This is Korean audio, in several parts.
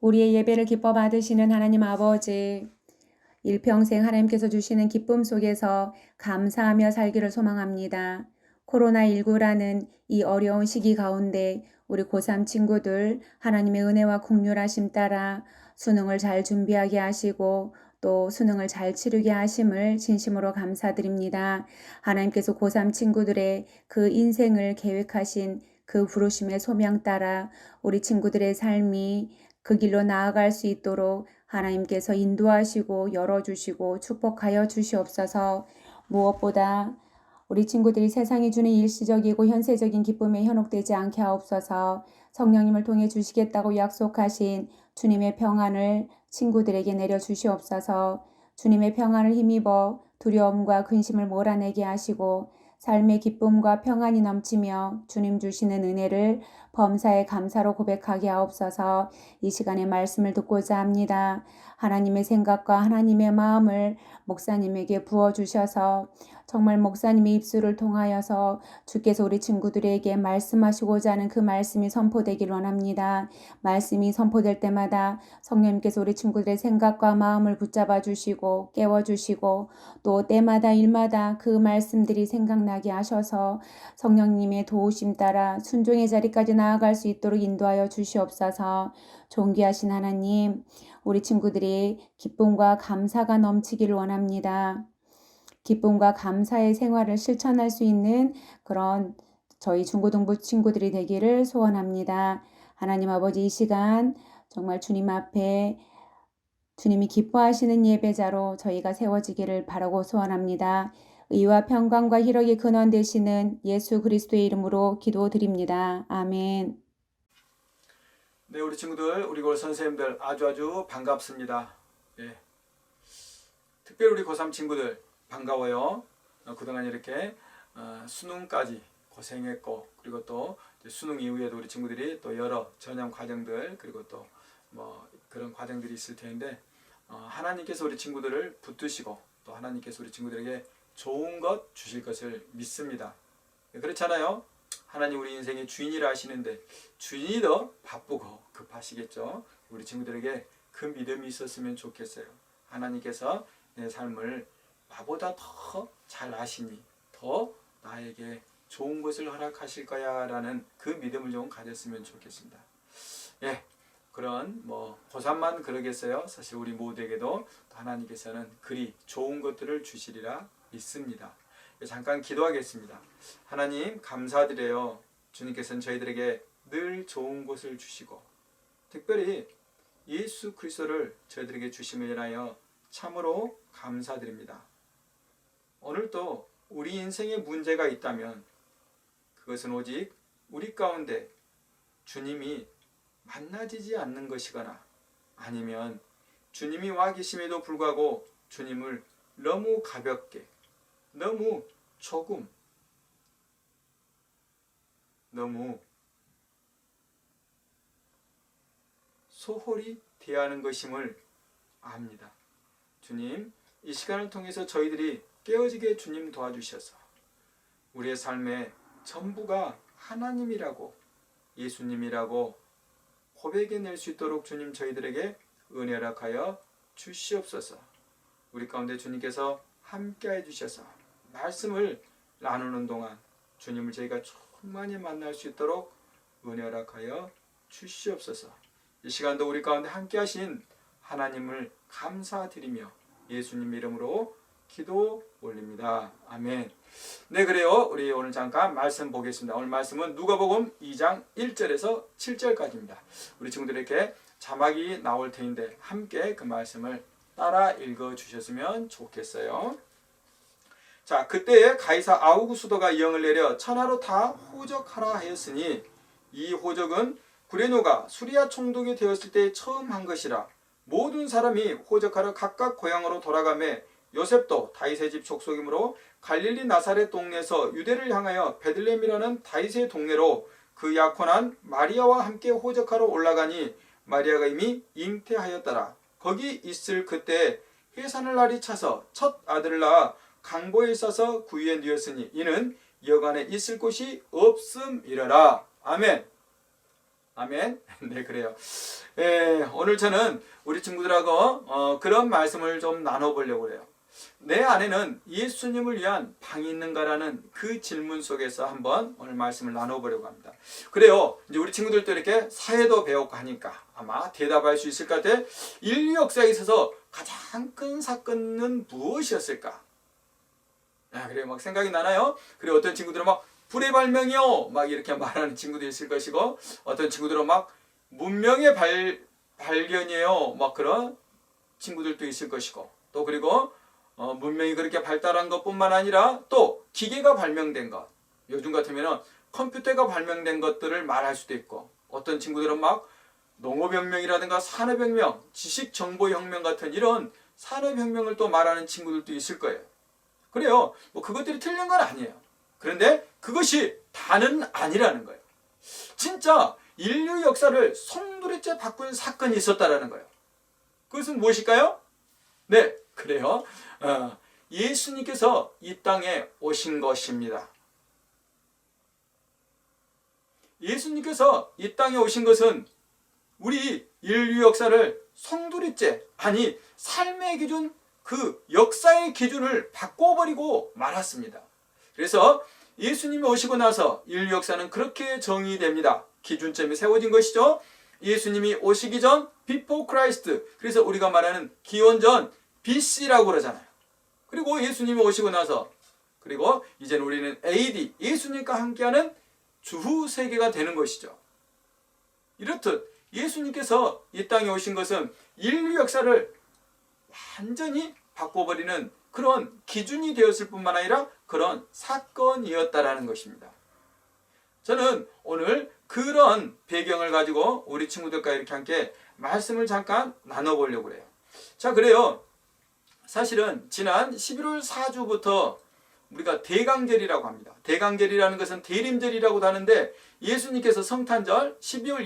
우리의 예배를 기뻐 받으시는 하나님 아버지, 일평생 하나님께서 주시는 기쁨 속에서 감사하며 살기를 소망합니다. 코로나19라는 이 어려운 시기 가운데 우리 고3 친구들 하나님의 은혜와 긍휼하심 따라 수능을 잘 준비하게 하시고 또 수능을 잘 치르게 하심을 진심으로 감사드립니다. 하나님께서 고3 친구들의 그 인생을 계획하신 그 부르심의 소명 따라 우리 친구들의 삶이 그 길로 나아갈 수 있도록 하나님께서 인도하시고 열어주시고 축복하여 주시옵소서. 무엇보다 우리 친구들이 세상이 주는 일시적이고 현세적인 기쁨에 현혹되지 않게 하옵소서. 성령님을 통해 주시겠다고 약속하신 주님의 평안을 친구들에게 내려주시옵소서. 주님의 평안을 힘입어 두려움과 근심을 몰아내게 하시고 삶의 기쁨과 평안이 넘치며 주님 주시는 은혜를 범사에 감사로 고백하게 하옵소서. 이 시간에 말씀을 듣고자 합니다. 하나님의 생각과 하나님의 마음을 목사님에게 부어주셔서 정말 목사님의 입술을 통하여서 주께서 우리 친구들에게 말씀하시고자 하는 그 말씀이 선포되길 원합니다. 말씀이 선포될 때마다 성령님께서 우리 친구들의 생각과 마음을 붙잡아 주시고 깨워주시고 또 때마다 일마다 그 말씀들이 생각나게 하셔서 성령님의 도우심 따라 순종의 자리까지 나아갈 수 있도록 인도하여 주시옵소서. 존귀하신 하나님, 우리 친구들이 기쁨과 감사가 넘치기를 원합니다. 기쁨과 감사의 생활을 실천할 수 있는 그런 저희 중고등부 친구들이 되기를 소원합니다. 하나님 아버지, 이 시간 정말 주님 앞에 주님이 기뻐하시는 예배자로 저희가 세워지기를 바라고 소원합니다. 의와 평강과 희락의 근원 되시는 예수 그리스도의 이름으로 기도드립니다. 아멘. 네, 우리 친구들, 우리 고 선생님들 아주 반갑습니다. 네. 특별히 우리 고3 친구들 반가워요. 그동안 이렇게 수능까지 고생했고, 그리고 또 수능 이후에도 우리 친구들이 또 여러 전형 과정들, 그리고 또 뭐 그런 과정들이 있을 텐데, 하나님께서 우리 친구들을 붙드시고 또 하나님께서 우리 친구들에게 좋은 것 주실 것을 믿습니다. 그렇잖아요. 하나님 우리 인생의 주인이라 하시는데 주인이 더 바쁘고 급하시겠죠. 우리 친구들에게 그 믿음이 있었으면 좋겠어요. 하나님께서 내 삶을 나보다 더 잘 아시니 더 나에게 좋은 것을 허락하실 거야 라는 그 믿음을 좀 가졌으면 좋겠습니다. 예, 그런 고3만 그러겠어요. 사실 우리 모두에게도 하나님께서는 그리 좋은 것들을 주시리라 믿습니다. 잠깐 기도하겠습니다. 하나님 감사드려요. 주님께서는 저희들에게 늘 좋은 것을 주시고 특별히 예수 그리스도를 저희들에게 주심을 인하여 참으로 감사드립니다. 오늘도 우리 인생에 문제가 있다면 그것은 오직 우리 가운데 주님이 만나지지 않는 것이거나 아니면 주님이 와 계심에도 불구하고 주님을 너무 가볍게 너무 조금 너무 소홀히 대하는 것임을 압니다. 주님, 이 시간을 통해서 저희들이 깨어지게 주님 도와주셔서 우리의 삶의 전부가 하나님이라고 예수님이라고 고백해낼 수 있도록 주님 저희들에게 은혜 허락하여 주시옵소서. 우리 가운데 주님께서 함께해 주셔서 말씀을 나누는 동안 주님을 저희가 충만히 만날 수 있도록 은혜 허락하여 주시옵소서. 이 시간도 우리 가운데 함께하신 하나님을 감사드리며 예수님 이름으로 기도 올립니다. 아멘. 네, 그래요. 우리 오늘 잠깐 말씀 보겠습니다. 오늘 말씀은 누가복음 2장 1절에서 7절까지입니다. 우리 친구들에게 자막이 나올 텐데 함께 그 말씀을 따라 읽어주셨으면 좋겠어요. 자, 그때에 가이사 아우구스도가 영을 내려 천하로 다 호적하라 하였으니 이 호적은 구레노가 수리아 총독이 되었을 때 처음 한 것이라. 모든 사람이 호적하러 각각 고향으로 돌아가매 요셉도 다윗의 집 족속이므로 갈릴리 나사렛 동네에서 유대를 향하여 베들레헴이라는 다윗의 동네로 그 약혼한 마리아와 함께 호적하러 올라가니 마리아가 이미 잉태하였더라. 거기 있을 그때 해산을 날이 차서 첫 아들을 낳아 강보에 싸서 구유에 누였으니 이는 여간에 있을 곳이 없음이러라. 아멘. 아멘. 네, 그래요. 오늘 저는 우리 친구들하고 그런 말씀을 좀 나눠보려고 해요. 내 안에는 예수님을 위한 방이 있는가라는 그 질문 속에서 한번 오늘 말씀을 나눠보려고 합니다. 그래요. 이제 우리 친구들도 이렇게 사회도 배우고 하니까 아마 대답할 수 있을 것 같아. 인류 역사에 있어서 가장 큰 사건은 무엇이었을까? 그래요. 막 생각이 나나요? 그리고 어떤 친구들은 막 불의 발명이요, 막 이렇게 말하는 친구도 있을 것이고, 어떤 친구들은 막 문명의 발견이에요, 막 그런 친구들도 있을 것이고, 또 그리고 문명이 그렇게 발달한 것뿐만 아니라 또 기계가 발명된 것, 요즘 같으면은 컴퓨터가 발명된 것들을 말할 수도 있고, 어떤 친구들은 막 농업혁명이라든가 산업혁명, 지식정보혁명 같은 이런 산업혁명을 또 말하는 친구들도 있을 거예요. 그래요. 뭐 그것들이 틀린 건 아니에요. 그런데 그것이 다는 아니라는 거예요. 진짜 인류 역사를 송두리째 바꾼 사건이 있었다라는 거예요. 그것은 무엇일까요? 네, 그래요. 예수님께서 이 땅에 오신 것입니다. 예수님께서 이 땅에 오신 것은 우리 인류 역사를 송두리째, 아니 삶의 기준, 그 역사의 기준을 바꿔버리고 말았습니다. 그래서 예수님이 오시고 나서 인류 역사는 그렇게 정의됩니다. 기준점이 세워진 것이죠. 예수님이 오시기 전 Before Christ, 그래서 우리가 말하는 기원전 BC라고 그러잖아요. 그리고 예수님이 오시고 나서, 그리고 이제는 우리는 AD, 예수님과 함께하는 주후 세계가 되는 것이죠. 이렇듯 예수님께서 이 땅에 오신 것은 인류 역사를 완전히 바꿔버리는 그런 기준이 되었을 뿐만 아니라 그런 사건이었다라는 것입니다. 저는 오늘 그런 배경을 가지고 우리 친구들과 이렇게 함께 말씀을 잠깐 나눠보려고 해요. 자, 그래요. 사실은 지난 11월 4주부터 우리가 대강절이라고 합니다. 대강절이라는 것은 대림절이라고도 하는데, 예수님께서 성탄절 12월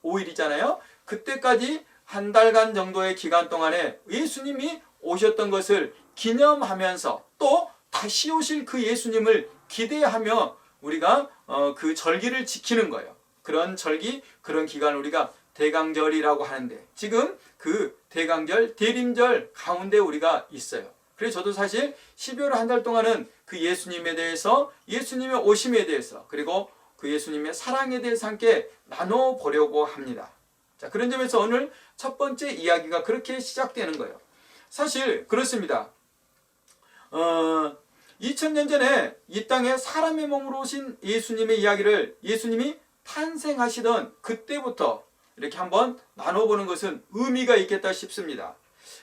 25일이잖아요. 그때까지 한 달간 정도의 기간 동안에 예수님이 오셨던 것을 기념하면서 또 다시 오실 그 예수님을 기대하며 우리가 그 절기를 지키는 거예요. 그런 절기, 그런 기간을 우리가 대강절이라고 하는데, 지금 그 대강절, 대림절 가운데 우리가 있어요. 그래서 저도 사실 12월 한 달 동안은 그 예수님에 대해서, 예수님의 오심에 대해서, 그리고 그 예수님의 사랑에 대해서 함께 나눠보려고 합니다. 자, 그런 점에서 오늘 첫 번째 이야기가 그렇게 시작되는 거예요. 사실 그렇습니다. 2000년 전에 이 땅에 사람의 몸으로 오신 예수님의 이야기를 예수님이 탄생하시던 그때부터 이렇게 한번 나눠보는 것은 의미가 있겠다 싶습니다.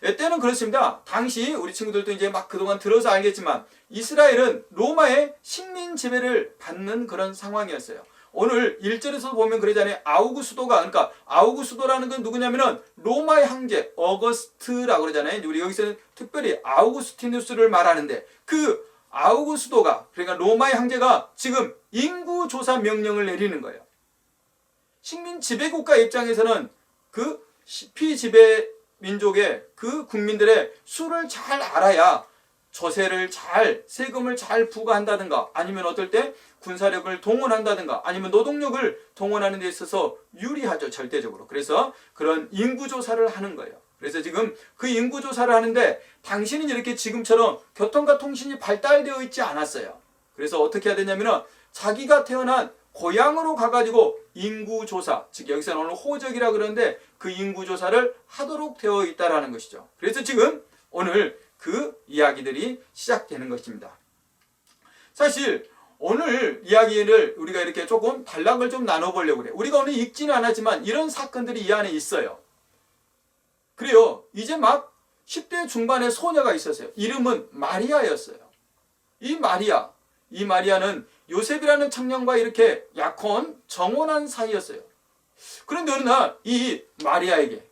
때는 그렇습니다. 당시 우리 친구들도 이제 막 그동안 들어서 알겠지만 이스라엘은 로마의 식민 지배를 받는 그런 상황이었어요. 오늘 1절에서 보면 그러잖아요. 아우구스도가, 그러니까 아우구스도라는 건 누구냐면은 로마의 황제 어거스트라고 그러잖아요. 우리 여기서는 특별히 아우구스티누스를 말하는데, 그 아우구스도가, 그러니까 로마의 황제가 지금 인구조사 명령을 내리는 거예요. 식민 지배국가 입장에서는 그 피지배 민족의 그 국민들의 수를 잘 알아야 조세를 잘, 세금을 잘 부과한다든가, 아니면 어떨 때 군사력을 동원한다든가, 아니면 노동력을 동원하는 데 있어서 유리하죠, 절대적으로. 그래서 그런 인구조사를 하는 거예요. 그래서 지금 그 인구조사를 하는데, 당시는 이렇게 지금처럼 교통과 통신이 발달되어 있지 않았어요. 그래서 어떻게 해야 되냐면은 자기가 태어난 고향으로 가가지고 인구조사, 즉 여기서는 오늘 호적이라 그러는데 그 인구조사를 하도록 되어 있다라는 것이죠. 그래서 지금 오늘 그 이야기들이 시작되는 것입니다. 사실 오늘 이야기를 우리가 이렇게 조금 단락을 좀 나눠보려고 그래요. 우리가 오늘 읽지는 않았지만 이런 사건들이 이 안에 있어요. 그래요. 이제 막 10대 중반의 소녀가 있었어요. 이름은 마리아였어요. 이 마리아는 요셉이라는 청년과 이렇게 약혼, 정혼한 사이였어요. 그런데 어느 날 이 마리아에게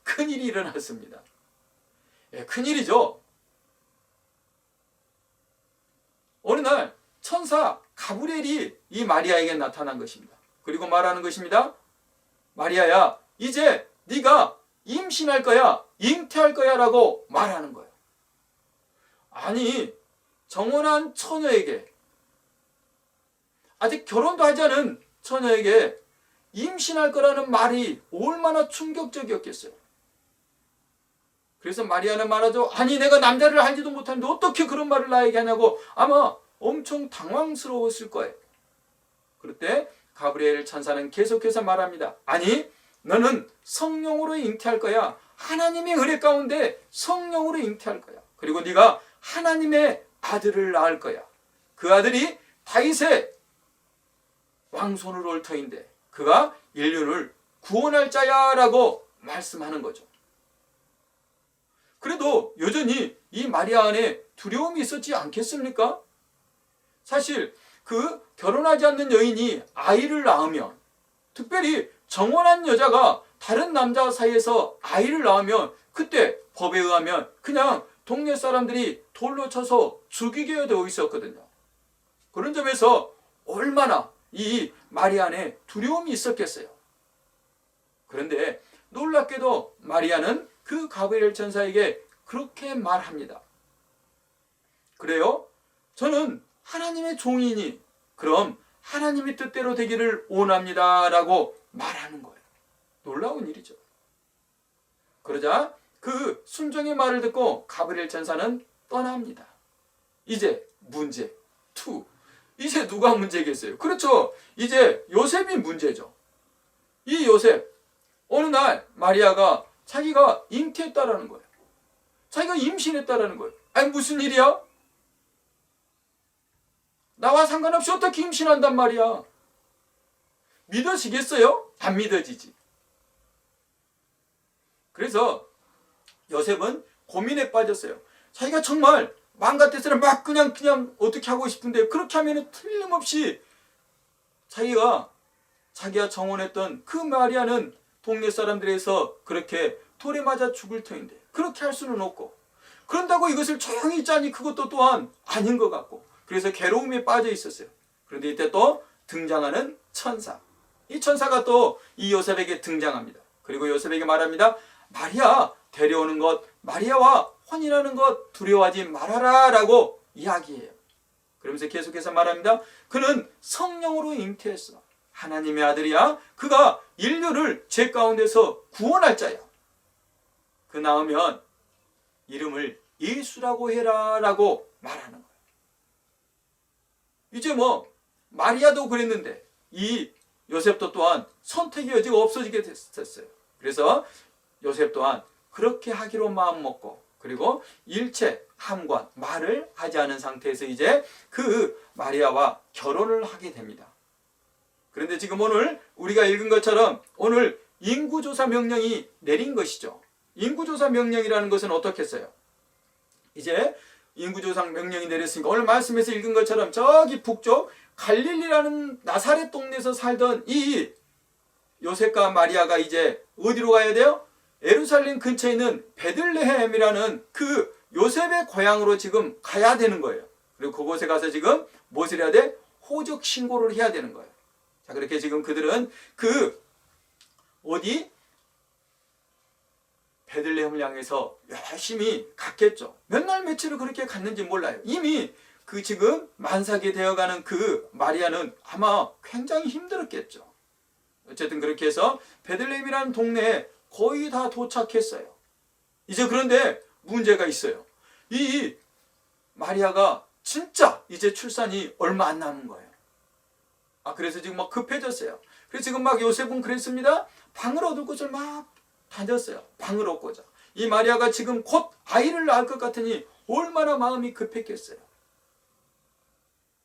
큰일이 일어났습니다. 큰일이죠. 어느 날 천사 가브리엘이 이 마리아에게 나타난 것입니다. 그리고 말하는 것입니다. 마리아야, 이제 네가 임신할 거야, 잉태할 거야 라고 말하는 거예요. 아니, 정혼한 처녀에게, 아직 결혼도 하지 않은 처녀에게 임신할 거라는 말이 얼마나 충격적이었겠어요. 그래서 마리아는 말하죠. 아니 내가 남자를 알지도 못하는데 어떻게 그런 말을 나에게 하냐고 아마 엄청 당황스러웠을 거예요. 그럴 때 가브리엘 천사는 계속해서 말합니다. 아니 너는 성령으로 잉태할 거야. 하나님의 은혜 가운데 성령으로 잉태할 거야. 그리고 네가 하나님의 아들을 낳을 거야. 그 아들이 다윗의 왕손으로 올 터인데 그가 인류를 구원할 자야 라고 말씀하는 거죠. 그래도 여전히 이 마리아 안에 두려움이 있었지 않겠습니까? 사실 그 결혼하지 않는 여인이 아이를 낳으면, 특별히 정혼한 여자가 다른 남자 사이에서 아이를 낳으면 그때 법에 의하면 그냥 동네 사람들이 돌로 쳐서 죽이게 되어 있었거든요. 그런 점에서 얼마나 이 마리아 안에 두려움이 있었겠어요. 그런데 놀랍게도 마리아는 그 가브리엘 천사에게 그렇게 말합니다. 그래요? 저는 하나님의 종이니 그럼 하나님의 뜻대로 되기를 원합니다 라고 말하는 거예요. 놀라운 일이죠. 그러자 그 순종의 말을 듣고 가브리엘 천사는 떠납니다. 이제 문제 2. 이제 누가 문제겠어요? 그렇죠. 이제 요셉이 문제죠. 이 요셉 어느 날 마리아가 자기가 잉태했다라는 거예요. 자기가 임신했다라는 거예요. 아니 무슨 일이야? 나와 상관없이 어떻게 임신한단 말이야? 믿어지겠어요? 안 믿어지지. 그래서 요셉은 고민에 빠졌어요. 자기가 정말 마음 같아서는 막 그냥 어떻게 하고 싶은데 그렇게 하면 틀림없이 자기가 정혼했던 그 마리아는 동네 사람들에서 그렇게 돌에 맞아 죽을 터인데 그렇게 할 수는 없고, 그런다고 이것을 조용히 있자니 그것도 또한 아닌 것 같고, 그래서 괴로움에 빠져 있었어요. 그런데 이때 또 등장하는 천사, 이 천사가 또 이 요셉에게 등장합니다. 그리고 요셉에게 말합니다. 마리아 데려오는 것, 마리아와 혼인하는 것 두려워하지 말아라 라고 이야기해요. 그러면서 계속해서 말합니다. 그는 성령으로 잉태했어. 하나님의 아들이야. 그가 인류를 죄 가운데서 구원할 자야. 그 낳으면 이름을 예수라고 해라 라고 말하는 거예요. 이제 마리아도 그랬는데 이 요셉도 또한 선택의 여지가 없어지게 됐어요. 그래서 요셉 또한 그렇게 하기로 마음먹고, 그리고 일체 함관 말을 하지 않은 상태에서 이제 그 마리아와 결혼을 하게 됩니다. 그런데 지금 오늘 우리가 읽은 것처럼 오늘 인구조사 명령이 내린 것이죠. 인구조사 명령이라는 것은 어떻게 했어요? 이제 인구조사 명령이 내렸으니까 오늘 말씀에서 읽은 것처럼 저기 북쪽 갈릴리라는 나사렛 동네에서 살던 이 요셉과 마리아가 이제 어디로 가야 돼요? 예루살렘 근처에 있는 베들레헴이라는 그 요셉의 고향으로 지금 가야 되는 거예요. 그리고 그곳에 가서 지금 무엇을 해야 돼? 호적 신고를 해야 되는 거예요. 자, 그렇게 지금 그들은 그 어디? 베들레헴을 향해서 열심히 갔겠죠. 몇 날 며칠을 그렇게 갔는지 몰라요. 이미 그 지금 만삭이 되어가는 그 마리아는 아마 굉장히 힘들었겠죠. 어쨌든 그렇게 해서 베들레헴이라는 동네에 거의 다 도착했어요. 이제 그런데 문제가 있어요. 이 마리아가 진짜 이제 출산이 얼마 안 남은 거예요. 그래서 지금 막 급해졌어요. 그래서 지금 막 요셉은 그랬습니다. 방을 얻을 곳을 막 다녔어요. 방을 얻고자. 이 마리아가 지금 곧 아이를 낳을 것 같으니 얼마나 마음이 급했겠어요.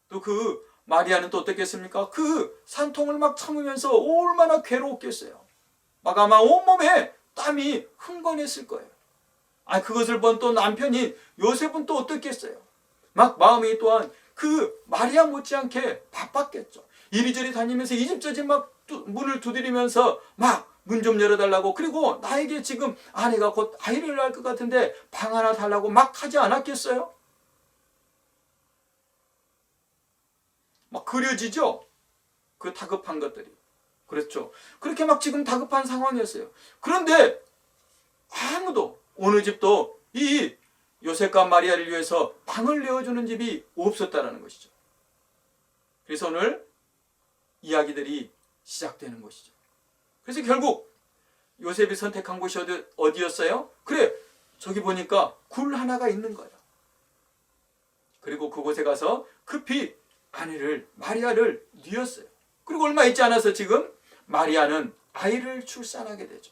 또 그 마리아는 또 어떻겠습니까? 그 산통을 막 참으면서 얼마나 괴로웠겠어요. 막 아마 온몸에 땀이 흥건했을 거예요. 그것을 본 또 남편인 요셉은 또 어떻겠어요? 막 마음이 또한 그 마리아 못지않게 바빴겠죠. 이리저리 다니면서 이 집 저 집 막 문을 두드리면서 막 문 좀 열어달라고, 그리고 나에게 지금 아내가 곧 아이를 낳을 것 같은데 방 하나 달라고 막 하지 않았겠어요? 막 그려지죠? 그 다급한 것들이. 그렇죠. 그렇게 막 지금 다급한 상황이었어요. 그런데 아무도, 어느 집도 이 요셉과 마리아를 위해서 방을 내어주는 집이 없었다라는 것이죠. 그래서 오늘 이야기들이 시작되는 것이죠. 그래서 결국 요셉이 선택한 곳이 어디였어요? 그래, 저기 보니까 굴 하나가 있는 거예요. 그리고 그곳에 가서 급히 아내를 마리아를 뉘었어요. 그리고 얼마 있지 않아서 지금 마리아는 아이를 출산하게 되죠.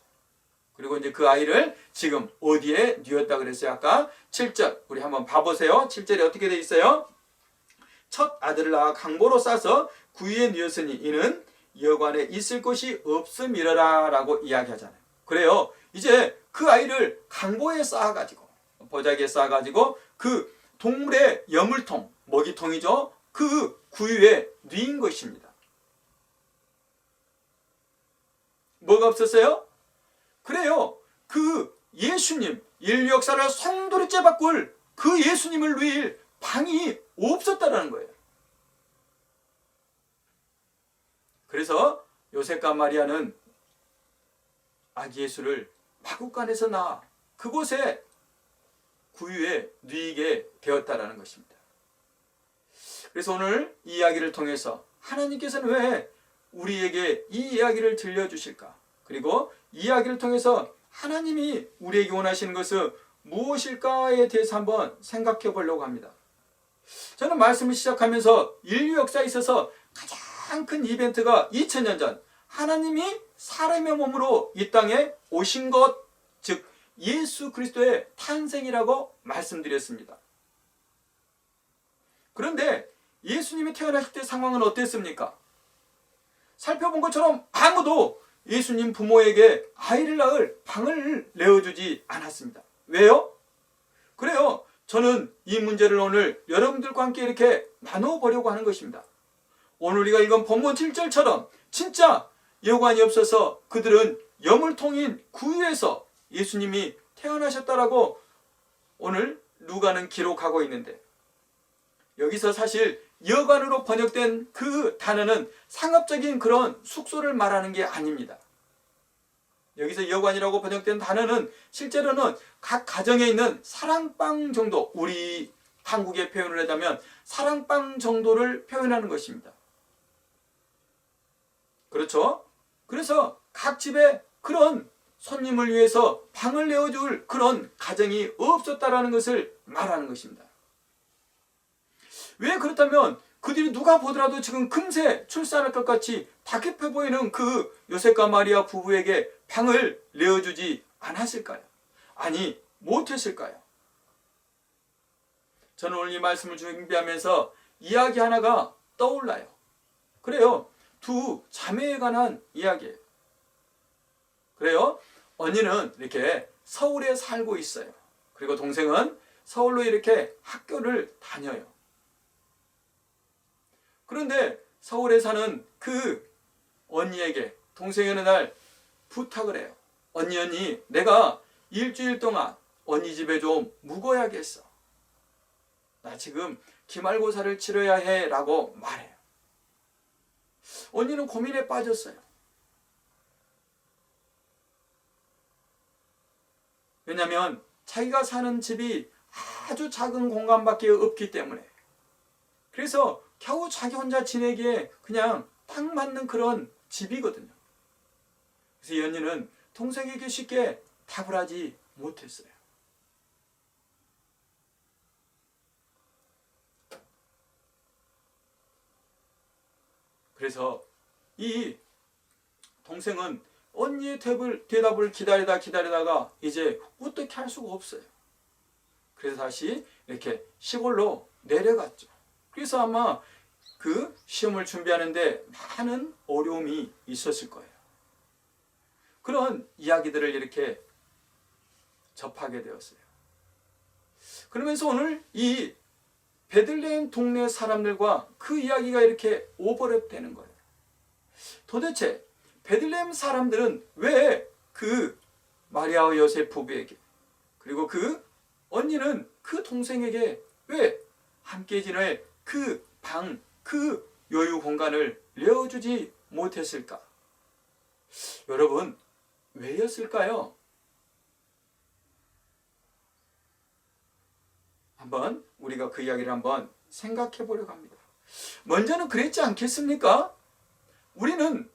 그리고 이제 그 아이를 지금 어디에 뉘었다 그랬어요? 아까 7절 우리 한번 봐보세요. 7절에 어떻게 돼 있어요? 첫 아들을 낳아 강보로 싸서 구유에 뉘었으니 이는 여관에 있을 곳이 없음이러라 라고 이야기하잖아요. 그래요. 이제 그 아이를 강보에 쌓아가지고 보자기에 쌓아가지고 그 동물의 여물통, 먹이통이죠. 그 구유에 뉘인 것입니다. 뭐가 없었어요? 그래요. 그 예수님, 인류 역사를 송두리째 바꿀 그 예수님을 누일 방이 없었다라는 거예요. 그래서 요셉과 마리아는 아기 예수를 마구간에서 낳아 그곳에 구유에 뉘게 되었다라는 것입니다. 그래서 오늘 이 이야기를 통해서 하나님께서는 왜 우리에게 이 이야기를 들려주실까? 그리고 이 이야기를 통해서 하나님이 우리에게 원하시는 것은 무엇일까에 대해서 한번 생각해 보려고 합니다. 저는 말씀을 시작하면서 인류 역사에 있어서 가장 큰 이벤트가 2000년 전 하나님이 사람의 몸으로 이 땅에 오신 것, 즉 예수 그리스도의 탄생이라고 말씀드렸습니다. 그런데 예수님이 태어나실 때 상황은 어땠습니까? 살펴본 것처럼 아무도 예수님 부모에게 아이를 낳을 방을 내어주지 않았습니다. 왜요? 그래요. 저는 이 문제를 오늘 여러분들과 함께 이렇게 나눠보려고 하는 것입니다. 오늘 우리가 읽은 본문 7절처럼 진짜 여관이 없어서 그들은 여물통인 구유에서 예수님이 태어나셨다라고 오늘 누가는 기록하고 있는데, 여기서 사실 여관으로 번역된 그 단어는 상업적인 그런 숙소를 말하는 게 아닙니다. 여기서 여관이라고 번역된 단어는 실제로는 각 가정에 있는 사랑방 정도, 우리 한국의 표현을 하자면 사랑방 정도를 표현하는 것입니다. 그렇죠? 그래서 각 집에 그런 손님을 위해서 방을 내어줄 그런 가정이 없었다라는 것을 말하는 것입니다. 왜 그렇다면 그들이 누가 보더라도 지금 금세 출산할 것 같이 다급해 보이는 그 요셉과 마리아 부부에게 방을 내어주지 않았을까요? 아니, 못했을까요? 저는 오늘 이 말씀을 준비하면서 이야기 하나가 떠올라요. 그래요. 두 자매에 관한 이야기예요. 그래요. 언니는 이렇게 서울에 살고 있어요. 그리고 동생은 서울로 이렇게 학교를 다녀요. 그런데 서울에 사는 그 언니에게 동생이 어느 날 부탁을 해요. 언니, 내가 일주일 동안 언니 집에 좀 묵어야겠어. 나 지금 기말고사를 치러야 해 라고 말해요. 언니는 고민에 빠졌어요. 왜냐하면 자기가 사는 집이 아주 작은 공간밖에 없기 때문에, 그래서 겨우 자기 혼자 지내기에 그냥 딱 맞는 그런 집이거든요. 그래서 이 언니는 동생에게 쉽게 답을 하지 못했어요. 그래서 이 동생은 언니의 대답을 기다리다가 이제 어떻게 할 수가 없어요. 그래서 다시 이렇게 시골로 내려갔죠. 그래서 아마 그 시험을 준비하는데 많은 어려움이 있었을 거예요. 그런 이야기들을 이렇게 접하게 되었어요. 그러면서 오늘 이 베들레헴 동네 사람들과 그 이야기가 이렇게 오버랩되는 거예요. 도대체 베들레헴 사람들은 왜 그 마리아와 요셉 부부에게, 그리고 그 언니는 그 동생에게 왜 함께 지낼 그 방, 그 여유 공간을 내어주지 못했을까? 여러분, 왜였을까요? 한번 우리가 그 이야기를 한번 생각해 보려고 합니다. 먼저는 그랬지 않겠습니까? 우리는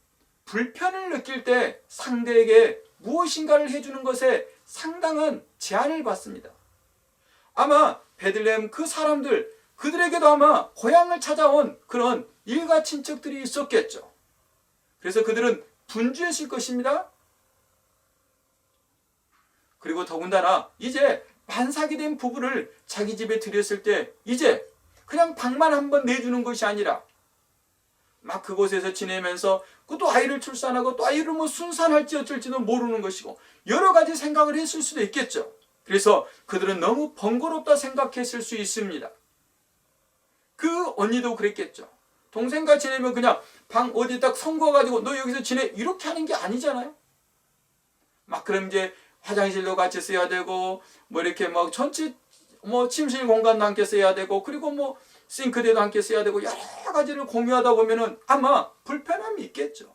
불편을 느낄 때 상대에게 무엇인가를 해주는 것에 상당한 제한을 받습니다. 아마 베들레헴 그 사람들, 그들에게도 아마 고향을 찾아온 그런 일가 친척들이 있었겠죠. 그래서 그들은 분주했을 것입니다. 그리고 더군다나 이제 만삭이 된 부부를 자기 집에 들였을 때 이제 그냥 방만 한번 내주는 것이 아니라 막 그곳에서 지내면서 또 아이를 출산하고 또 아이를 뭐 순산할지 어쩔지도 모르는 것이고 여러 가지 생각을 했을 수도 있겠죠. 그래서 그들은 너무 번거롭다 생각했을 수 있습니다. 그 언니도 그랬겠죠. 동생과 지내면 그냥 방 어디 딱 선거가지고 너 여기서 지내 이렇게 하는 게 아니잖아요. 막 그럼 이제 화장실도 같이 써야 되고 뭐 이렇게 막 전체 뭐 침실 공간도 함께 써야 되고 그리고 뭐 싱크대도 함께 써야 되고 여러 가지를 공유하다 보면은 아마 불편함이 있겠죠.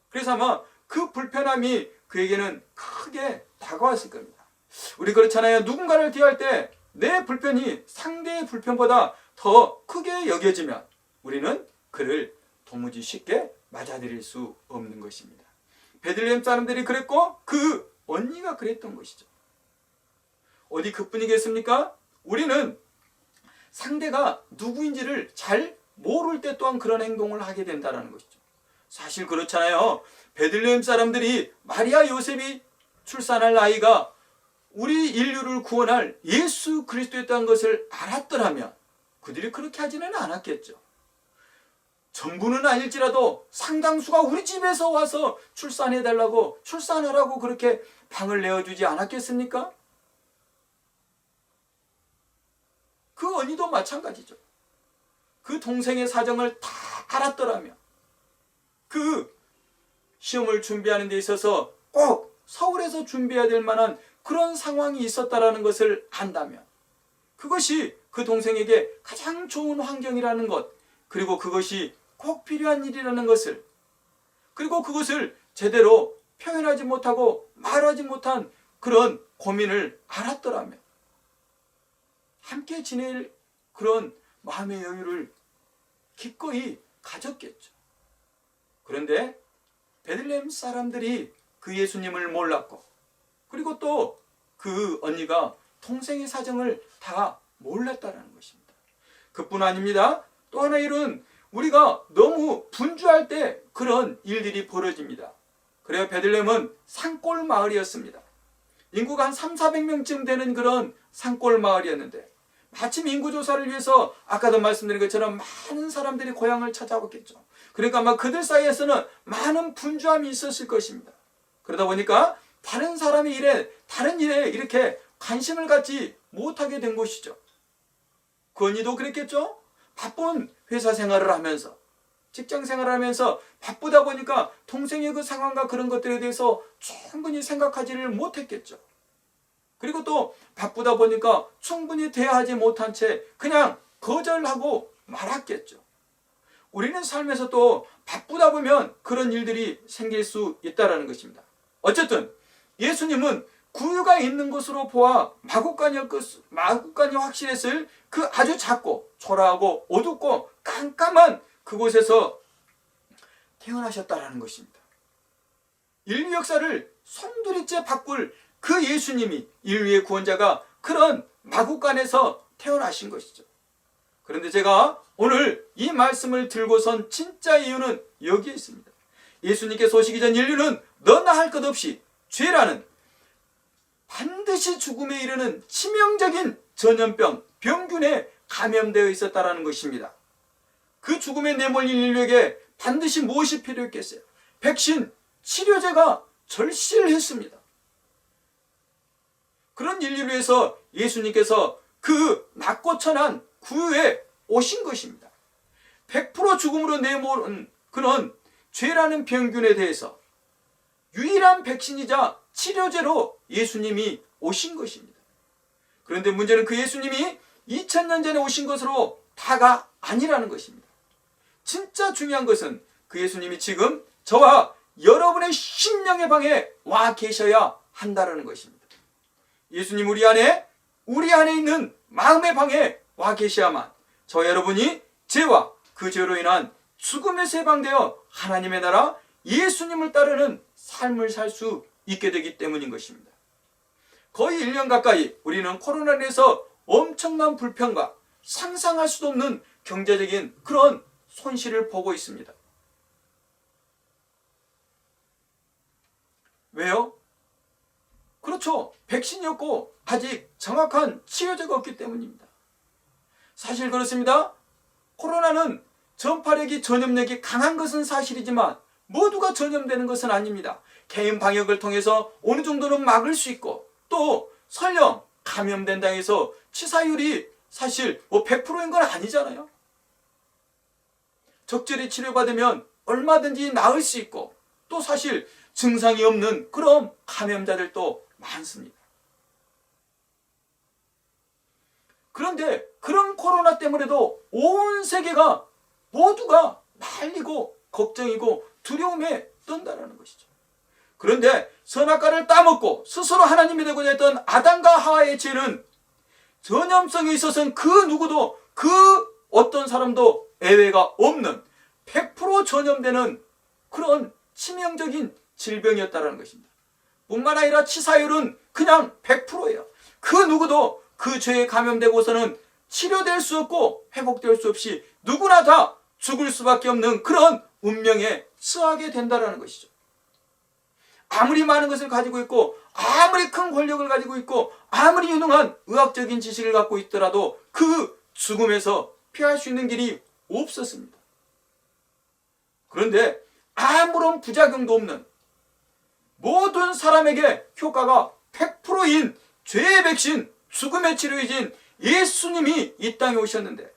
그래서 아마 그 불편함이 그에게는 크게 다가왔을 겁니다. 우리 그렇잖아요. 누군가를 대할 때 내 불편이 상대의 불편보다 더 크게 여겨지면 우리는 그를 도무지 쉽게 맞아들일 수 없는 것입니다. 베들레헴 사람들이 그랬고 그 언니가 그랬던 것이죠. 어디 그뿐이겠습니까? 우리는 상대가 누구인지를 잘 모를 때 또한 그런 행동을 하게 된다는 것이죠. 사실 그렇잖아요. 베들레헴 사람들이 마리아 요셉이 출산할 아이가 우리 인류를 구원할 예수 그리스도였다는 것을 알았더라면 그들이 그렇게 하지는 않았겠죠. 전부는 아닐지라도 상당수가 우리 집에서 와서 출산해달라고 출산하라고 그렇게 방을 내어주지 않았겠습니까? 그 언니도 마찬가지죠. 그 동생의 사정을 다 알았더라면 그 시험을 준비하는 데 있어서 꼭 서울에서 준비해야 될 만한 그런 상황이 있었다라는 것을 안다면 그것이 그 동생에게 가장 좋은 환경이라는 것, 그리고 그것이 꼭 필요한 일이라는 것을, 그리고 그것을 제대로 표현하지 못하고 말하지 못한 그런 고민을 알았더라면 함께 지낼 그런 마음의 여유를 기꺼이 가졌겠죠. 그런데 베들레헴 사람들이 그 예수님을 몰랐고 그리고 또 그 언니가 동생의 사정을 다 몰랐다는 것입니다. 그뿐 아닙니다. 또 하나 일은 우리가 너무 분주할 때 그런 일들이 벌어집니다. 그래요. 베들레헴은 산골 마을이었습니다. 인구가 한 300~400명쯤 되는 그런 산골 마을이었는데 마침 인구조사를 위해서 아까도 말씀드린 것처럼 많은 사람들이 고향을 찾아왔겠죠. 그러니까 아마 그들 사이에서는 많은 분주함이 있었을 것입니다. 그러다 보니까 다른 사람의 일에, 다른 일에 이렇게 관심을 갖지 못하게 된 것이죠. 그 언니도 그랬겠죠? 바쁜 회사 생활을 하면서, 직장 생활을 하면서 바쁘다 보니까 동생의 그 상황과 그런 것들에 대해서 충분히 생각하지를 못했겠죠. 그리고 또 바쁘다 보니까 충분히 대하지 못한 채 그냥 거절하고 말았겠죠. 우리는 삶에서 또 바쁘다 보면 그런 일들이 생길 수 있다는 것입니다. 어쨌든 예수님은 구유가 있는 곳으로 보아 마구간이 확실했을 그 아주 작고 초라하고 어둡고 깜깜한 그곳에서 태어나셨다는 것입니다. 인류 역사를 송두리째 바꿀 그 예수님이, 인류의 구원자가 그런 마구간에서 태어나신 것이죠. 그런데 제가 오늘 이 말씀을 들고선 진짜 이유는 여기에 있습니다. 예수님께서 오시기 전 인류는 너나 할 것 없이 죄라는 반드시 죽음에 이르는 치명적인 전염병, 병균에 감염되어 있었다는 것입니다. 그 죽음에 내몰린 인류에게 반드시 무엇이 필요했겠어요? 백신, 치료제가 절실했습니다. 그런 인류를 위해서 예수님께서 그 낮고 천한 구유에 오신 것입니다. 100% 죽음으로 내몰은 그런 죄라는 병균에 대해서 유일한 백신이자 치료제로 예수님이 오신 것입니다. 그런데 문제는 그 예수님이 2000년 전에 오신 것으로 다가 아니라는 것입니다. 진짜 중요한 것은 그 예수님이 지금 저와 여러분의 심령의 방에 와 계셔야 한다는 것입니다. 예수님 우리 안에 있는 마음의 방에 와 계셔야만 저 여러분이 죄와 그 죄로 인한 죽음에서 해방되어 하나님의 나라 예수님을 따르는 삶을 살 수 있게 되기 때문인 것입니다. 거의 1년 가까이 우리는 코로나로 인해서 엄청난 불평과 상상할 수도 없는 경제적인 그런 손실을 보고 있습니다. 왜요? 그렇죠. 백신이 없고 아직 정확한 치료제가 없기 때문입니다. 사실 그렇습니다. 코로나는 전파력이 전염력이 강한 것은 사실이지만 모두가 전염되는 것은 아닙니다. 개인 방역을 통해서 어느 정도는 막을 수 있고 또 설령 감염된다 해서 치사율이 사실 100%인 건 아니잖아요. 적절히 치료받으면 얼마든지 나을 수 있고 또 사실 증상이 없는 그런 감염자들도 많습니다. 그런데 그런 코로나 때문에도 온 세계가 모두가 난리고 걱정이고 두려움에 떤다는 것이죠. 그런데 선악과를 따먹고 스스로 하나님이 되고자 했던 아담과 하와의 죄는 전염성에 있어서는 그 누구도 그 어떤 사람도 예외가 없는 100% 전염되는 그런 치명적인 질병이었다는 것입니다. 뿐만 아니라 치사율은 그냥 100%예요. 그 누구도 그 죄에 감염되고서는 치료될 수 없고 회복될 수 없이 누구나 다 죽을 수밖에 없는 그런 운명에 처하게 된다는 것이죠. 아무리 많은 것을 가지고 있고 아무리 큰 권력을 가지고 있고 아무리 유능한 의학적인 지식을 갖고 있더라도 그 죽음에서 피할 수 있는 길이 없었습니다. 그런데 아무런 부작용도 없는 모든 사람에게 효과가 100%인 죄의 백신, 죽음의 치료이신 예수님이 이 땅에 오셨는데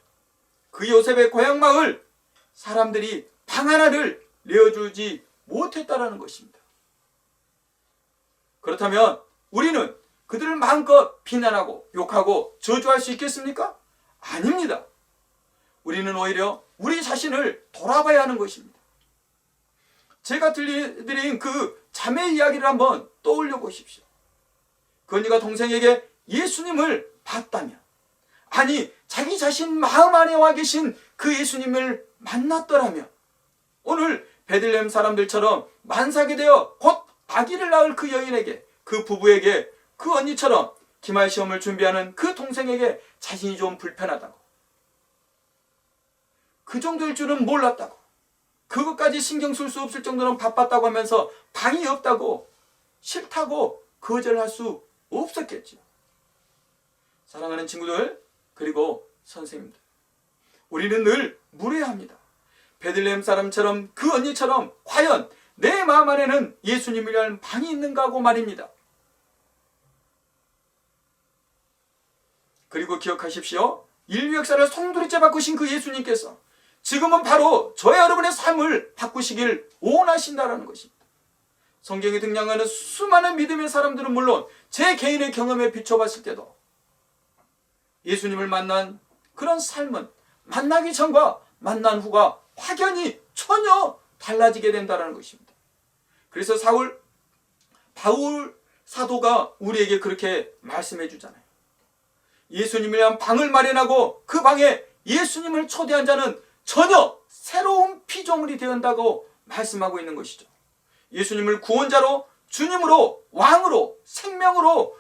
그 요셉의 고향 마을 사람들이 방 하나를 내어주지 못했다라는 것입니다. 그렇다면 우리는 그들을 마음껏 비난하고 욕하고 저주할 수 있겠습니까? 아닙니다. 우리는 오히려 우리 자신을 돌아봐야 하는 것입니다. 제가 들려드린 그 자매 이야기를 한번 떠올려 보십시오. 그 언니가 동생에게 예수님을 봤다면, 아니 자기 자신 마음 안에 와 계신 그 예수님을 만났더라면 오늘 베들레헴 사람들처럼 만삭이 되어 곧 아기를 낳을 그 여인에게, 그 부부에게, 그 언니처럼 기말 시험을 준비하는 그 동생에게 자신이 좀 불편하다고, 그 정도일 줄은 몰랐다고, 그것까지 신경 쓸 수 없을 정도는 바빴다고 하면서 방이 없다고, 싫다고 거절할 수 없었겠죠. 사랑하는 친구들, 그리고 선생님들, 우리는 늘 물어야 합니다. 베들레헴 사람처럼 그 언니처럼 과연 내 마음 안에는 예수님을 위한 방이 있는가 하고 말입니다. 그리고 기억하십시오. 인류 역사를 송두리째 바꾸신 그 예수님께서 지금은 바로 저와 여러분의 삶을 바꾸시길 원하신다라는 것입니다. 성경에 등장하는 수많은 믿음의 사람들은 물론 제 개인의 경험에 비춰봤을 때도 예수님을 만난 그런 삶은 만나기 전과 만난 후가 확연히 전혀 달라지게 된다는 것입니다. 그래서 바울 사도가 우리에게 그렇게 말씀해 주잖아요. 예수님을 위한 방을 마련하고 그 방에 예수님을 초대한 자는 전혀 새로운 피조물이 되었다고 말씀하고 있는 것이죠. 예수님을 구원자로, 주님으로, 왕으로, 생명으로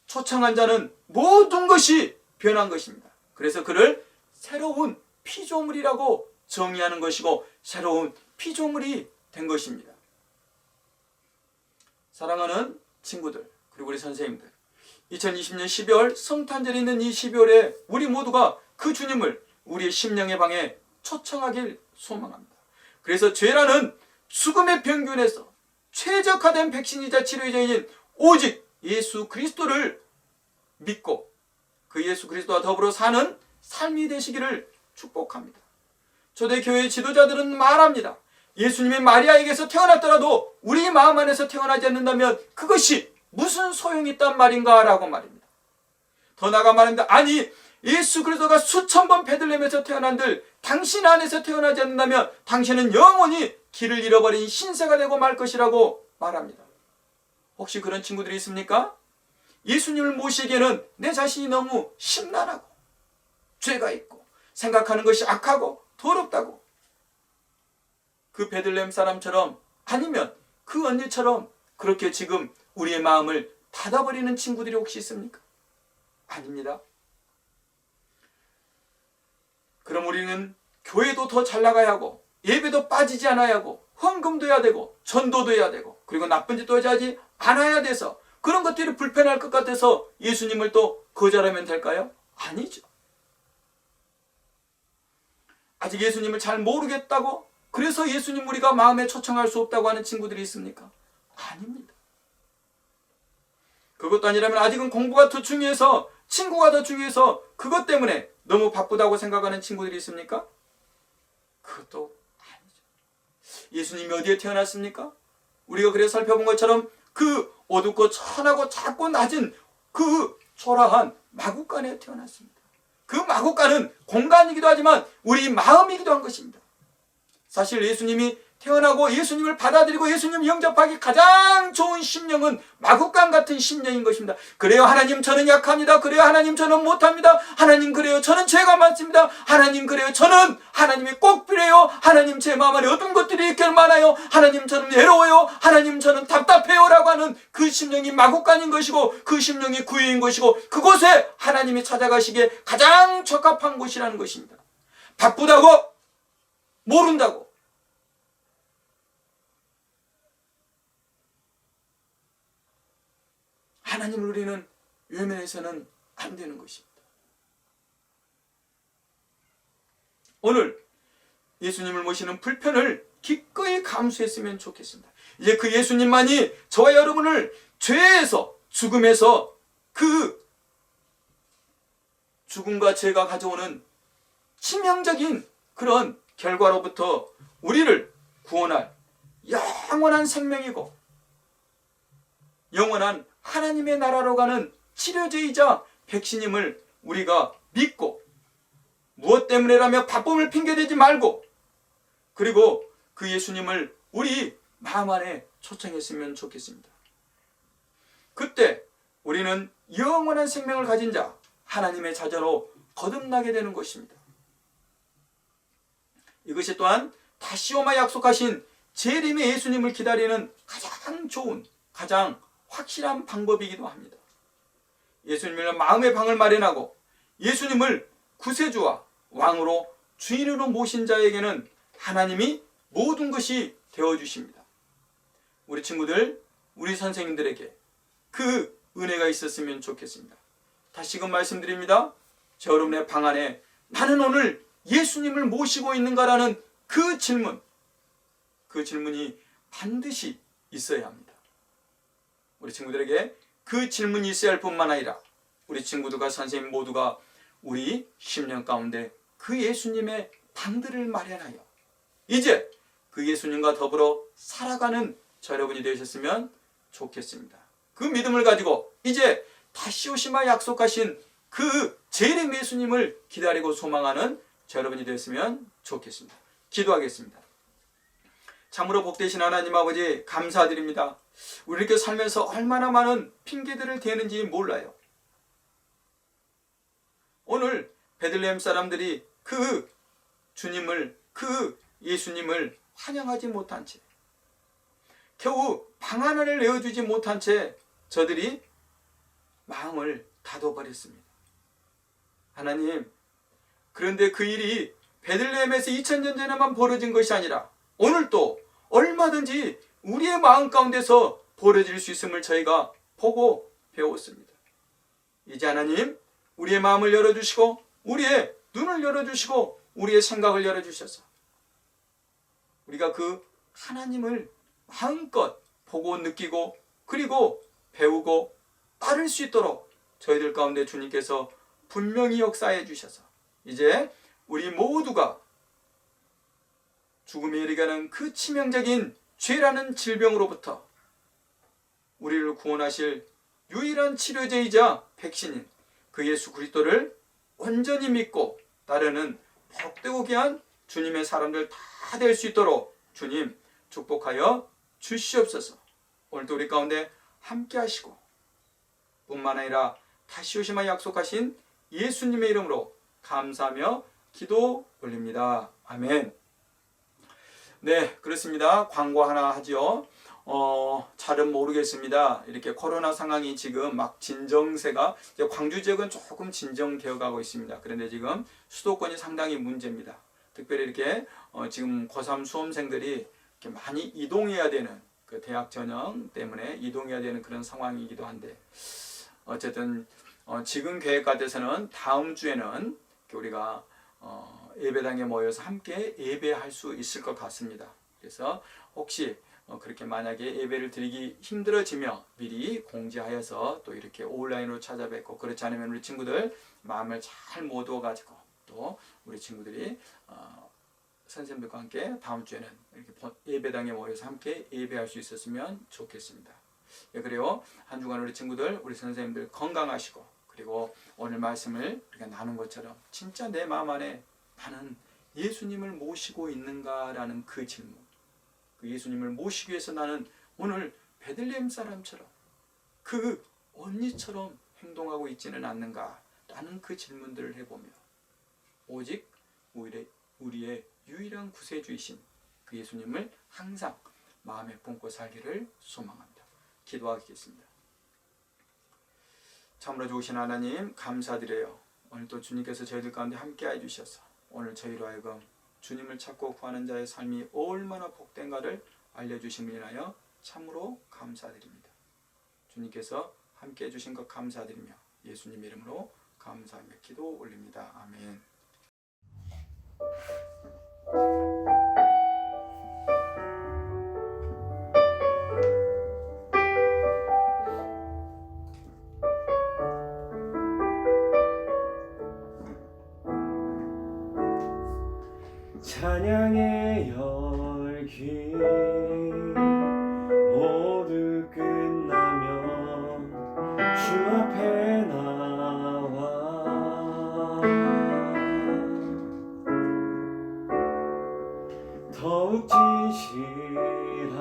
초청한 자는 모든 것이 변한 것입니다. 그래서 그를 새로운 피조물이라고 정의하는 것이고 새로운 피조물이 된 것입니다. 사랑하는 친구들, 그리고 우리 선생님들, 2020년 12월 성탄절이 있는 이 12월에 우리 모두가 그 주님을 우리의 심령의 방에 초청하길 소망합니다. 그래서 죄라는 죽음의 병균에서 최적화된 백신이자 치료제인 오직 예수 그리스도를 믿고 그 예수 그리스도와 더불어 사는 삶이 되시기를 축복합니다. 초대교회 지도자들은 말합니다. 예수님이 마리아에게서 태어났더라도 우리 마음 안에서 태어나지 않는다면 그것이 무슨 소용이 있단 말인가 라고 말입니다. 더 나아가 말합니다. 아니 예수 그리스도가 수천 번 베들레헴에서 태어난들 당신 안에서 태어나지 않는다면 당신은 영원히 길을 잃어버린 신세가 되고 말 것이라고 말합니다. 혹시 그런 친구들이 있습니까? 예수님을 모시기에는 내 자신이 너무 심란하고 죄가 있고 생각하는 것이 악하고 더럽다고 그 베들레헴 사람처럼 아니면 그 언니처럼 그렇게 지금 우리의 마음을 닫아버리는 친구들이 혹시 있습니까? 아닙니다. 그럼 우리는 교회도 더 잘 나가야 하고 예배도 빠지지 않아야 하고 헌금도 해야 되고 전도도 해야 되고 그리고 나쁜 짓도 하지 않아야 돼서 그런 것들이 불편할 것 같아서 예수님을 또 거절하면 될까요? 아니죠. 아직 예수님을 잘 모르겠다고 그래서 예수님 우리가 마음에 초청할 수 없다고 하는 친구들이 있습니까? 아닙니다. 그것도 아니라면 아직은 공부가 더 중요해서 친구가 더 중요해서 그것 때문에 너무 바쁘다고 생각하는 친구들이 있습니까? 그것도 아니죠. 예수님이 어디에 태어났습니까? 우리가 그래 살펴본 것처럼 그 어둡고 천하고 작고 낮은 그 초라한 마국간에 태어났습니다. 그 마국간은 공간이기도 하지만 우리 마음이기도 한 것입니다. 사실 예수님이 태어나고 예수님을 받아들이고 예수님 영접하기 가장 좋은 심령은 마국간 같은 심령인 것입니다. 그래요 하나님 저는 약합니다. 그래요 하나님 저는 못합니다. 하나님 그래요 저는 죄가 많습니다. 하나님 그래요 저는 하나님이 꼭 필요해요. 하나님 제 마음 안에 어떤 것들이 있길 많아요. 하나님 저는 외로워요. 하나님 저는 답답해요 라고 하는 그 심령이 마국간인 것이고 그 심령이 구유인 것이고 그곳에 하나님이 찾아가시기에 가장 적합한 곳이라는 것입니다. 바쁘다고 모른다고 하나님을 우리는 외면해서는 안 되는 것입니다. 오늘 예수님을 모시는 불편을 기꺼이 감수했으면 좋겠습니다. 이제 그 예수님만이 저와 여러분을 죄에서 죽음에서 그 죽음과 죄가 가져오는 치명적인 그런 결과로부터 우리를 구원할 영원한 생명이고 영원한 하나님의 나라로 가는 치료제이자 백신임을 우리가 믿고 무엇 때문에라며 바쁨을 핑계대지 말고 그리고 그 예수님을 우리 마음 안에 초청했으면 좋겠습니다. 그때 우리는 영원한 생명을 가진 자 하나님의 자녀로 거듭나게 되는 것입니다. 이것이 또한 다시 오마 약속하신 재림의 예수님을 기다리는 가장 좋은 가장 확실한 방법이기도 합니다. 예수님을 마음의 방을 마련하고 예수님을 구세주와 왕으로 주인으로 모신 자에게는 하나님이 모든 것이 되어주십니다. 우리 친구들, 우리 선생님들에게 그 은혜가 있었으면 좋겠습니다. 다시금 말씀드립니다. 저 여러분의 방 안에 나는 오늘 예수님을 모시고 있는가라는 그 질문이 반드시 있어야 합니다. 우리 친구들에게 그 질문이 있어야 할 뿐만 아니라 우리 친구들과 선생님 모두가 우리 심령 가운데 그 예수님의 방들을 마련하여 이제 그 예수님과 더불어 살아가는 저 여러분이 되셨으면 좋겠습니다. 그 믿음을 가지고 이제 다시 오시마 약속하신 그 재림 예수님을 기다리고 소망하는 저 여러분이 되었으면 좋겠습니다. 기도하겠습니다. 참으로 복되신 하나님 아버지 감사드립니다. 우리 이렇게 살면서 얼마나 많은 핑계들을 대는지 몰라요. 오늘 베들레헴 사람들이 그 주님을 그 예수님을 환영하지 못한 채 겨우 방 하나를 내어주지 못한 채 저들이 마음을 닫아버렸습니다. 하나님 그런데 그 일이 베들레헴에서 2000년 전에만 벌어진 것이 아니라 오늘도 얼마든지 우리의 마음 가운데서 벌어질 수 있음을 저희가 보고 배웠습니다. 이제 하나님 우리의 마음을 열어주시고 우리의 눈을 열어주시고 우리의 생각을 열어주셔서 우리가 그 하나님을 마음껏 보고 느끼고 그리고 배우고 따를 수 있도록 저희들 가운데 주님께서 분명히 역사해 주셔서 이제 우리 모두가 죽음에 이르가는 그 치명적인 죄라는 질병으로부터 우리를 구원하실 유일한 치료제이자 백신인 그 예수 그리스도를 온전히 믿고 따르는 복되고 귀한 주님의 사람들 다 될 수 있도록 주님 축복하여 주시옵소서. 오늘도 우리 가운데 함께 하시고 뿐만 아니라 다시 오시마 약속하신 예수님의 이름으로 감사하며 기도 올립니다. 아멘. 네, 그렇습니다. 광고 하나 하죠. 잘은 모르겠습니다. 이렇게 코로나 상황이 지금 막 진정세가, 이제 광주 지역은 조금 진정되어 가고 있습니다. 그런데 지금 수도권이 상당히 문제입니다. 특별히 이렇게 지금 고3 수험생들이 이렇게 많이 이동해야 되는, 그 대학 전형 때문에 이동해야 되는 그런 상황이기도 한데, 어쨌든 지금 계획 같아서는 다음 주에는 우리가 예배당에 모여서 함께 예배할 수 있을 것 같습니다. 그래서 혹시 그렇게 만약에 예배를 드리기 힘들어지며 미리 공지하여서 또 이렇게 온라인으로 찾아뵙고, 그렇지 않으면 우리 친구들 마음을 잘 모두어 가지고 또 우리 친구들이 선생님들과 함께 다음 주에는 이렇게 예배당에 모여서 함께 예배할 수 있었으면 좋겠습니다. 예, 그래요. 한 주간 우리 친구들, 우리 선생님들 건강하시고, 그리고 오늘 말씀을 우리가 나눈 것처럼 진짜 내 마음 안에 나는 예수님을 모시고 있는가라는 그 질문, 그 예수님을 모시기 위해서 나는 오늘 베들레헴 사람처럼 그 언니처럼 행동하고 있지는 않는가라는 그 질문들을 해보며 오직 우리의 유일한 구세주이신 그 예수님을 항상 마음에 품고 살기를 소망합니다. 기도하겠습니다. 참으로 좋으신 하나님, 감사드려요. 오늘 또 주님께서 저희들 가운데 함께해 주셔서 오늘 저희로 하여금 주님을 찾고 구하는 자의 삶이 얼마나 복된가를 알려주심을 인하여 참으로 감사드립니다. 주님께서 함께해 주신 것 감사드리며 예수님 이름으로 감사하며 기도 올립니다. 아멘. 찬양의 열기 모두 끝나면 주 앞에 나와 더욱 진실한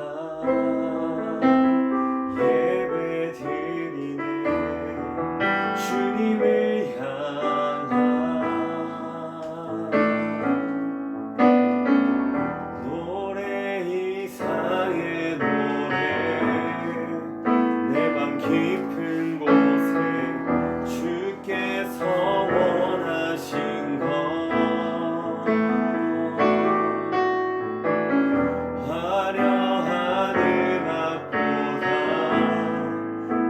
예배 드리네 주님을 향한 노래 이상의 노래 내 맘 깊은 곳에 주께서 원하신 것 화려한 음악보다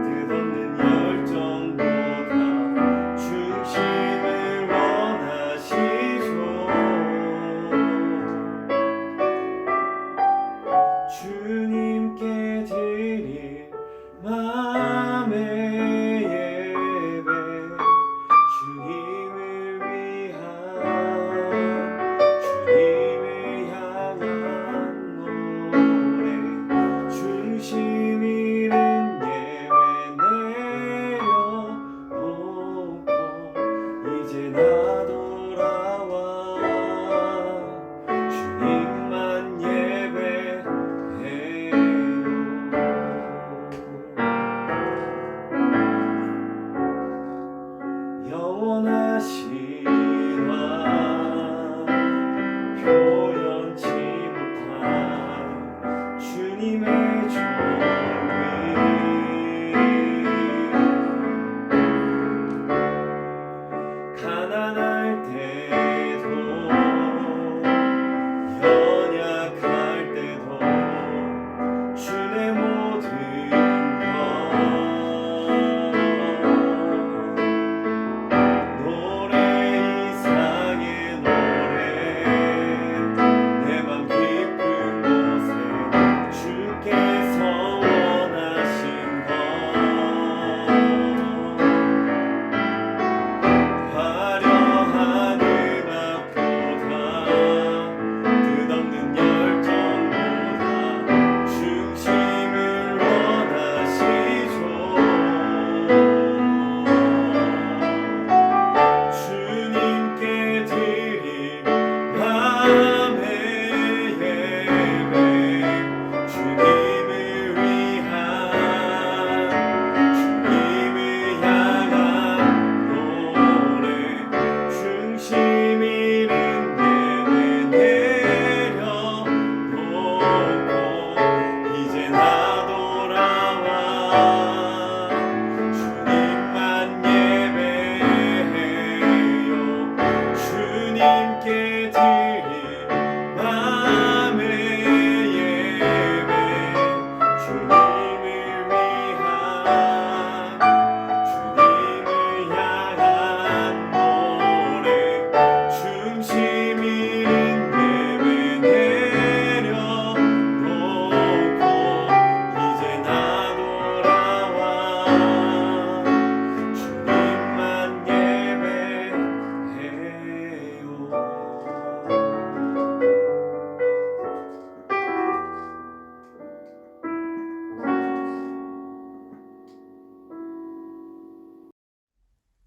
뜻없는 열정보다 중심을 원하시죠. 주님께 드릴 마음의 예배 주님을 위한 주님을 향한 노래 중심 잃은 예배 내려놓고 이제 나 돌아와 주님만 예배해요. 영원하신 왕 표현치 못한 주님의 존귀 가난할 때도 연약할 때도 주의 모든 것 노래 이상의 노래 내 맘 깊은 곳에 주께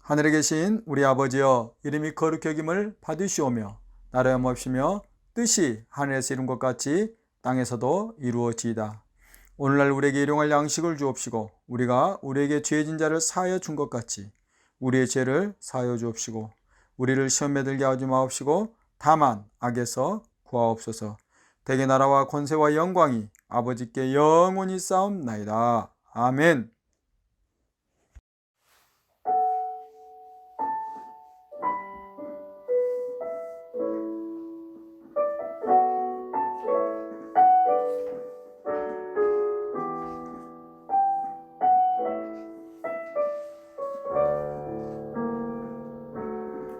하늘에 계신 우리 아버지여, 이름이 거룩히 여김을 받으시오며 나라의 몫이며 뜻이 하늘에서 이룬 것 같이 땅에서도 이루어지이다. 오늘날 우리에게 일용할 양식을 주옵시고 우리가 우리에게 죄진 자를 사하여 준 것 같이 우리의 죄를 사하여 주옵시고 우리를 시험에 들게 하지 마옵시고 다만 악에서 구하옵소서. 대개 나라와 권세와 영광이 아버지께 영원히 쌓옵나이다. 아멘.